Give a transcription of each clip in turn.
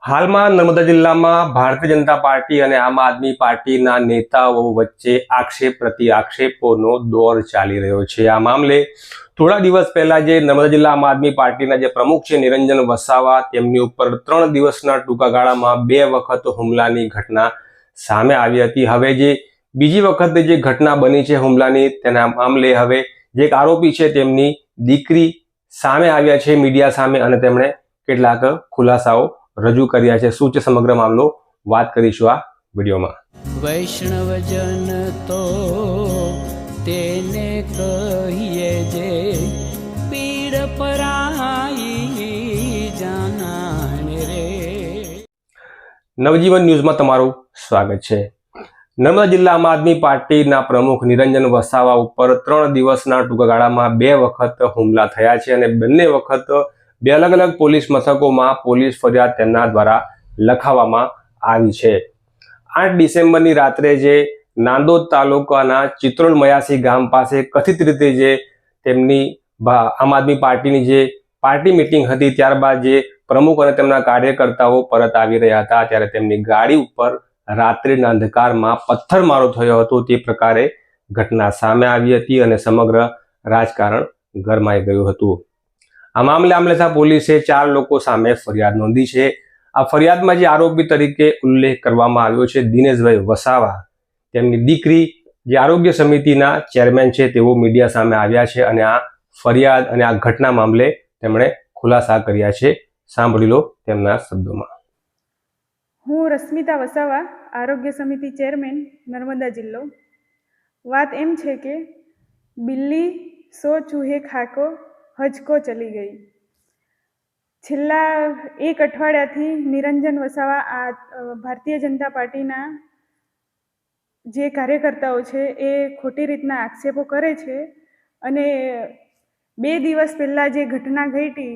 હાલમાં નર્મદા જિલ્લામાં ભારતીય જનતા પાર્ટી અને આમ આદમી પાર્ટીના નેતાઓ વચ્ચે આક્ષેપ પ્રતિ આક્ષેપોનો દોર ચાલી રહ્યો છે। આ મામલે થોડા દિવસ પહેલા જે નર્મદા જિલ્લા આમ આદમી પાર્ટીના જે પ્રમુખ છે નિરંજન વસાવા, તેમની ઉપર 3 દિવસના ટૂંકા ગાળામાં 2 વખત હુમલાની ઘટના સામે આવી હતી। હવે જે બીજી વખત જે ઘટના બની છે હુમલાની, તેના મામલે હવે જે એક આરોપી છે તેમની દીકરી સામે આવ્યા છે મીડિયા સામે અને તેમણે કેટલાક ખુલાસાઓ રજૂ કર્યા છે। શું છે સમગ્ર મામલો, વાત કરીશું આ વિડીયોમાં। વૈષ્ણવજન તો તેને કહીએ જે પીડ પરાઈ જાનાને રે। નવજીવન ન્યૂઝમાં તમારું સ્વાગત છે। નર્મદા જિલ્લા આમ આદમી પાર્ટીના પ્રમુખ નિરંજન વસાવા ઉપર 3 દિવસના ટૂંકા ગાળામાં 2 વખત હુમલા થયા છે અને બંને વખત 2 અલગ અલગ પોલીસ મથકોમાં પોલીસ ફરિયાદ તેમના દ્વારા લખાવવામાં આવી છે। 8 ડિસેમ્બરની રાત્રે જે નાંદોદ તાલુકાના ચિત્રોલ મયાસી ગામ પાસે કથિત રીતે જે તેમની આમ આદમી પાર્ટીની જે પાર્ટી મિટિંગ હતી, ત્યારબાદ જે પ્રમુખ અને તેમના કાર્યકર્તાઓ પરત આવી રહ્યા હતા ત્યારે તેમની ગાડી ઉપર રાત્રિના અંધકારમાં પથ્થરમારો થયો હતો। તે પ્રકારે ઘટના સામે આવી હતી અને સમગ્ર રાજકારણ ગરમાઈ ગયું હતું। આ મામલે આમલેથા પોલીસે 4 લોકો સામે ફરિયાદ નોંધી છે। આ ફરિયાદમાં જે આરોપી તરીકે ઉલ્લેખ કરવામાં આવ્યો છે દિનેશભાઈ વસાવા, તેમની દીકરી જે આરોગ્ય સમિતિના ચેરમેન છે તેઓ મીડિયા સામે આવ્યા છે અને આ ફરિયાદ અને આ ઘટના મામલે તેમણે ખુલાસા કર્યા છે। સાંભળી લો તેમના શબ્દોમાં। હું રશ્મિતા વસાવા, આરોગ્ય સમિતિ ચેરમેન, નર્મદા જિલ્લો। વાત એમ છે કે બિલ્લી સો ચૂહે ખાકો હજકો ચલી ગઈ। છેલ્લા 1 અઠવાડિયાથી નિરંજન વસાવા આ ભારતીય જનતા પાર્ટીના જે કાર્યકર્તાઓ છે એ ખોટી રીતના આક્ષેપો કરે છે અને 2 દિવસ પહેલાં જે ઘટના ઘટી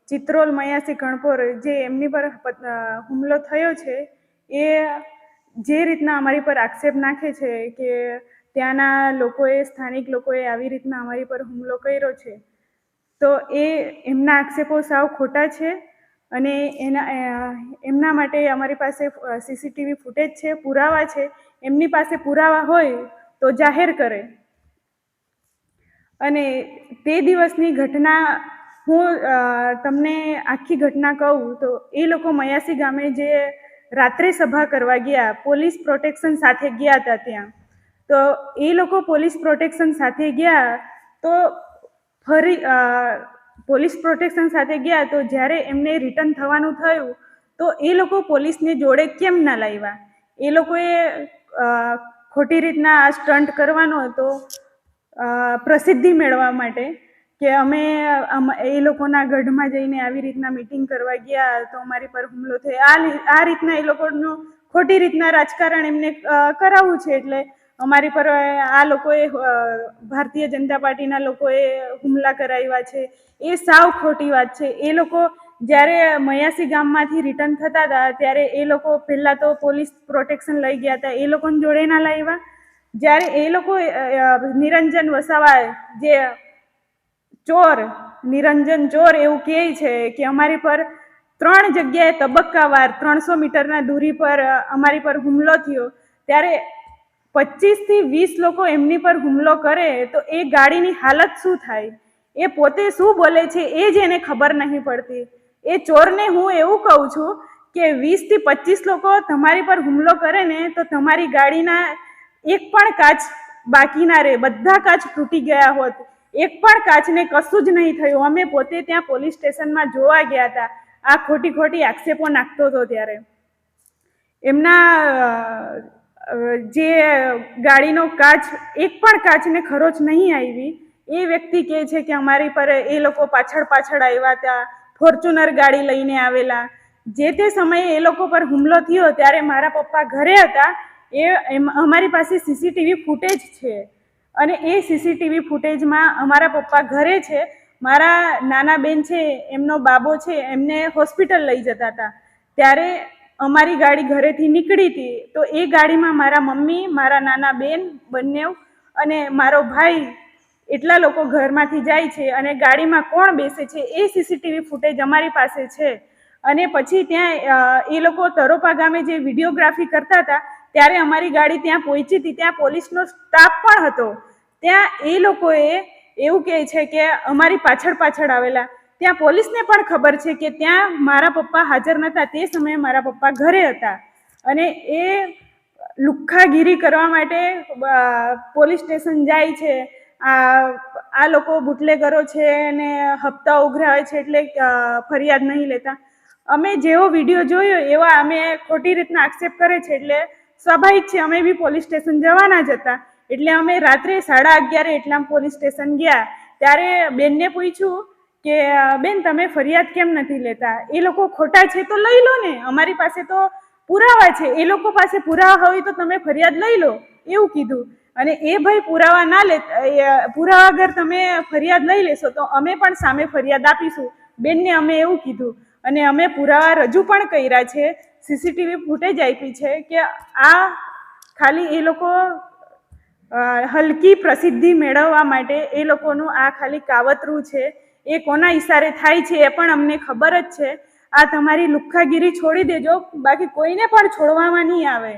ચિત્રોલ મયાસી કણપોર, જે એમની પર હુમલો થયો છે, એ જે રીતના અમારી પર આક્ષેપ નાખે છે કે ત્યાંના લોકોએ, સ્થાનિક લોકોએ આવી રીતના અમારી પર હુમલો કર્યો છે, તો એ એમના આક્ષેપો સાવ ખોટા છે અને એમના માટે અમારી પાસે સીસીટીવી ફૂટેજ છે, પુરાવા છે। એમની પાસે પુરાવા હોય તો જાહેર કરે। અને તે દિવસની ઘટના હું તમને આખી ઘટના કહું તો એ લોકો મયાસી ગામે જે રાત્રે સભા કરવા ગયા, પોલીસ પ્રોટેક્શન સાથે ગયા હતા ત્યાં, તો એ લોકો પોલીસ પ્રોટેક્શન સાથે ગયા તો ફરી પોલીસ પ્રોટેક્શન સાથે ગયા તો જ્યારે એમને રિટર્ન થવાનું થયું તો એ લોકો પોલીસને જોડે કેમ ના લાવ્યા? એ લોકોએ ખોટી રીતના આ સ્ટન્ટ કરવાનો હતો પ્રસિદ્ધિ મેળવવા માટે કે અમે એ લોકોના ગઢમાં જઈને આવી રીતના મિટિંગ કરવા ગયા તો અમારી પર હુમલો થયો। આ રીતના એ લોકોનું ખોટી રીતના રાજકારણ એમને કરાવવું છે, એટલે અમારી પર આ લોકોએ ભારતીય જનતા પાર્ટીના લોકોએ હુમલા કરાવ્યા છે। એ સાવ ખોટી વાત છે। એ લોકો જ્યારે મયાસી ગામમાંથી રિટર્ન થતા હતા ત્યારે એ લોકો પહેલાં તો પોલીસ પ્રોટેક્શન લઈ ગયા હતા, એ લોકોને જોડે ના લાવ્યા। જ્યારે એ લોકો નિરંજન વસાવા જે ચોર, નિરંજન ચોર એવું કહે છે કે અમારી પર 3 જગ્યાએ તબક્કાવાર 300 મીટરના દૂરી પર અમારી પર હુમલો થયો, ત્યારે 25 થી 20 લોકો એમની પર હુમલો કરે તો એ ગાડીની હાલત શું થાય? એ પોતે શું બોલે છે એ જ એને ખબર નહીં પડતી। એ ચોરને હું એવું કહું છું કે 20 થી 25 લોકો તમારી પર હુમલો કરે ને તો તમારી ગાડીના એક પણ કાચ બાકી ના રહે, બધા કાચ તૂટી ગયા હોત, એક પણ કાચને કશું જ નહીં થયું। અમે પોતે ત્યાં પોલીસ સ્ટેશનમાં જોવા ગયા હતા, આ ખોટી ખોટી આક્ષેપો નાખતો હતો ત્યારે એમના જે ગાડીનો કાચ, એક પણ કાચને ખરોચ નહીં આવી। એ વ્યક્તિ કહે છે કે અમારી પર એ લોકો પાછળ આવ્યા હતા, ફોર્ચ્યુનર ગાડી લઈને આવેલા। જે તે સમયે એ લોકો પર હુમલો થયો ત્યારે મારા પપ્પા ઘરે હતા, અમારી પાસે સીસીટીવી ફૂટેજ છે અને એ સીસીટીવી ફૂટેજમાં અમારા પપ્પા ઘરે છે, મારા નાના બેન છે, એમનો બાબો છે, એમને હોસ્પિટલ લઈ જતા હતા, ત્યારે અમારી ગાડી ઘરેથી નીકળી હતી તો એ ગાડીમાં મારા મમ્મી, મારા નાના બેન બંને અને મારો ભાઈ, એટલા લોકો ઘરમાંથી જાય છે અને ગાડીમાં કોણ બેસે છે એ સીસીટીવી ફૂટેજ અમારી પાસે છે। અને પછી ત્યાં એ લોકો તરોપા ગામે જે વિડીયોગ્રાફી કરતા હતા ત્યારે અમારી ગાડી ત્યાં પહોંચી હતી. ત્યાં પોલીસનો સ્ટાફ પણ હતો. ત્યાં એ લોકોએ એવું કહે છે કે અમારી પાછળ આવેલા. ત્યાં પોલીસને પણ ખબર છે કે ત્યાં મારા પપ્પા હાજર નહોતા. તે સમયે મારા પપ્પા ઘરે હતા અને એ લુખ્ખાગીરી કરવા માટે પોલીસ સ્ટેશન જાય છે. આ લોકો બુટલેગરો છે અને હપ્તા ઉઘરાવે છે એટલે ફરિયાદ નહીં લેતા. અમે જેવો વિડીયો જોયો એવા અમે ખોટી રીતના આક્ષેપ કરે છે એટલે સ્વાભાવિક છે અમે બી પોલીસ સ્ટેશન જવાના જ હતા. એટલે અમે રાત્રે 11:30 એટલામાં પોલીસ સ્ટેશન ગયા. ત્યારે બેનને પૂછ્યું કે બેન તમે ફરિયાદ કેમ નથી લેતા? એ લોકો ખોટા છે તો લઈ લો ને, અમારી પાસે તો પુરાવા છે. એ લોકો પાસે પુરાવા હોય તો તમે ફરિયાદ લઈ લો એવું કીધું. અને એ ભાઈ પુરાવા ના લેતા, પુરાવા વગર તમે ફરિયાદ લઈ લેશો તો અમે પણ સામે ફરિયાદ આપીશું બેનને અમે એવું કીધું. અને અમે પુરાવા રજૂ પણ કર્યા છે, સીસીટીવી ફૂટેજ આપી છે કે આ ખાલી એ લોકો હલકી પ્રસિદ્ધિ મેળવવા માટે એ લોકોનું આ ખાલી કાવતરું છે. એ કોના ઈશારે થાય છે એ પણ અમને ખબર જ છે. આ તમારી લુખ્ખાગીરી છોડી દેજો, બાકી કોઈને પણ છોડવામાં નહીં આવે.